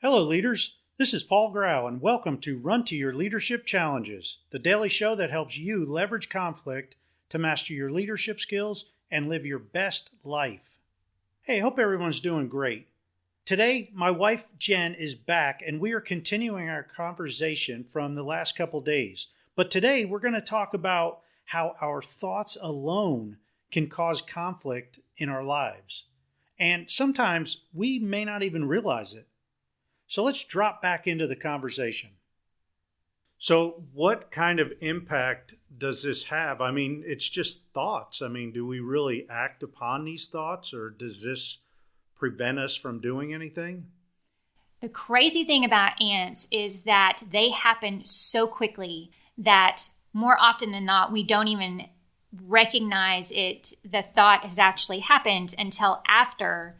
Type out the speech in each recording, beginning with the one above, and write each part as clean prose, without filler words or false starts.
Hello, leaders. This is Paul Grau, and welcome to Run to Your Leadership Challenges, the daily show that helps you leverage conflict to master your leadership skills and live your best life. Hey, hope everyone's doing great. Today, my wife Jen is back, and we are continuing our conversation from the last couple days. But today, we're going to talk about how our thoughts alone can cause conflict in our lives. And sometimes we may not even realize it. So let's drop back into the conversation. So what kind of impact does this have? I mean, it's just thoughts. I mean, do we really act upon these thoughts, or does this prevent us from doing anything? The crazy thing about ants is that they happen so quickly that more often than not, we don't even recognize it, the thought has actually happened until after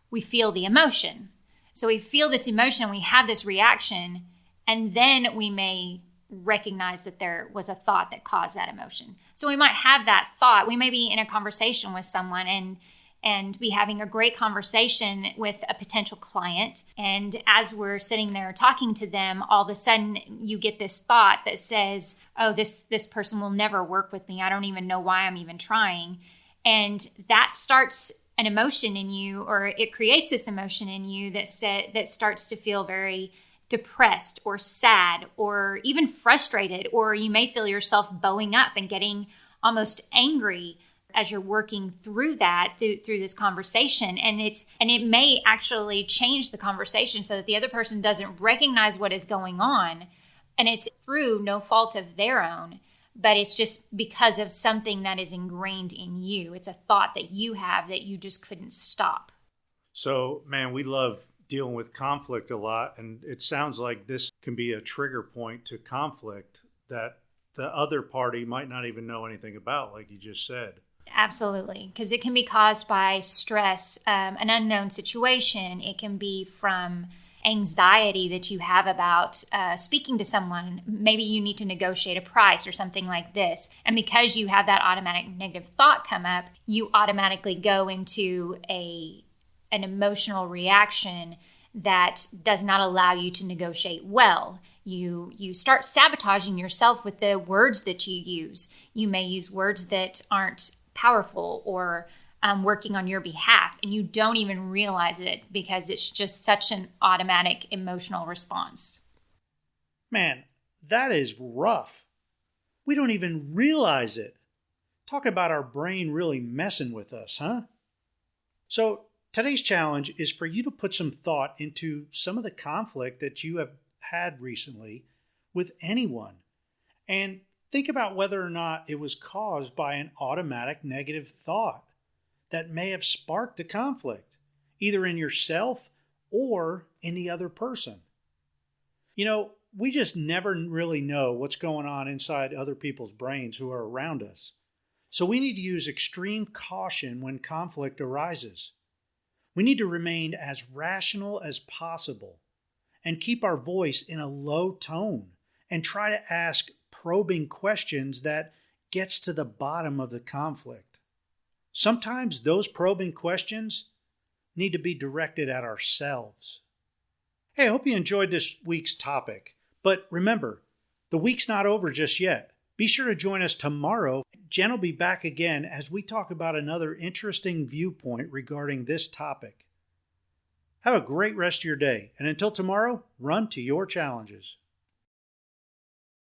we feel the emotion. So we feel this emotion, we have this reaction, and then we may recognize that there was a thought that caused that emotion. So we might have that thought. We may be in a conversation with someone and be having a great conversation with a potential client. And as we're sitting there talking to them, all of a sudden you get this thought that says, oh, this person will never work with me. I don't even know why I'm even trying. And that starts an emotion in you, or it creates this emotion in you that starts to feel very depressed or sad or even frustrated, or you may feel yourself bowing up and getting almost angry as you're working through that through this conversation. And it may actually change the conversation so that the other person doesn't recognize what is going on, and it's through no fault of their own. But it's just because of something that is ingrained in you. It's a thought that you have that you just couldn't stop. So, man, we love dealing with conflict a lot. And it sounds like this can be a trigger point to conflict that the other party might not even know anything about, like you just said. Absolutely. Because it can be caused by stress, an unknown situation. It can be from anxiety that you have about speaking to someone. Maybe you need to negotiate a price or something like this. And because you have that automatic negative thought come up, you automatically go into an emotional reaction that does not allow you to negotiate well. You start sabotaging yourself with the words that you use. You may use words that aren't powerful or working on your behalf, and you don't even realize it because it's just such an automatic emotional response. Man, that is rough. We don't even realize it. Talk about our brain really messing with us, huh? So today's challenge is for you to put some thought into some of the conflict that you have had recently with anyone, and think about whether or not it was caused by an automatic negative thought that may have sparked the conflict, either in yourself or in the other person. You know, we just never really know what's going on inside other people's brains who are around us. So we need to use extreme caution when conflict arises. We need to remain as rational as possible and keep our voice in a low tone and try to ask probing questions that gets to the bottom of the conflict. Sometimes those probing questions need to be directed at ourselves. Hey, I hope you enjoyed this week's topic. But remember, the week's not over just yet. Be sure to join us tomorrow. Jen will be back again as we talk about another interesting viewpoint regarding this topic. Have a great rest of your day. And until tomorrow, run to your challenges.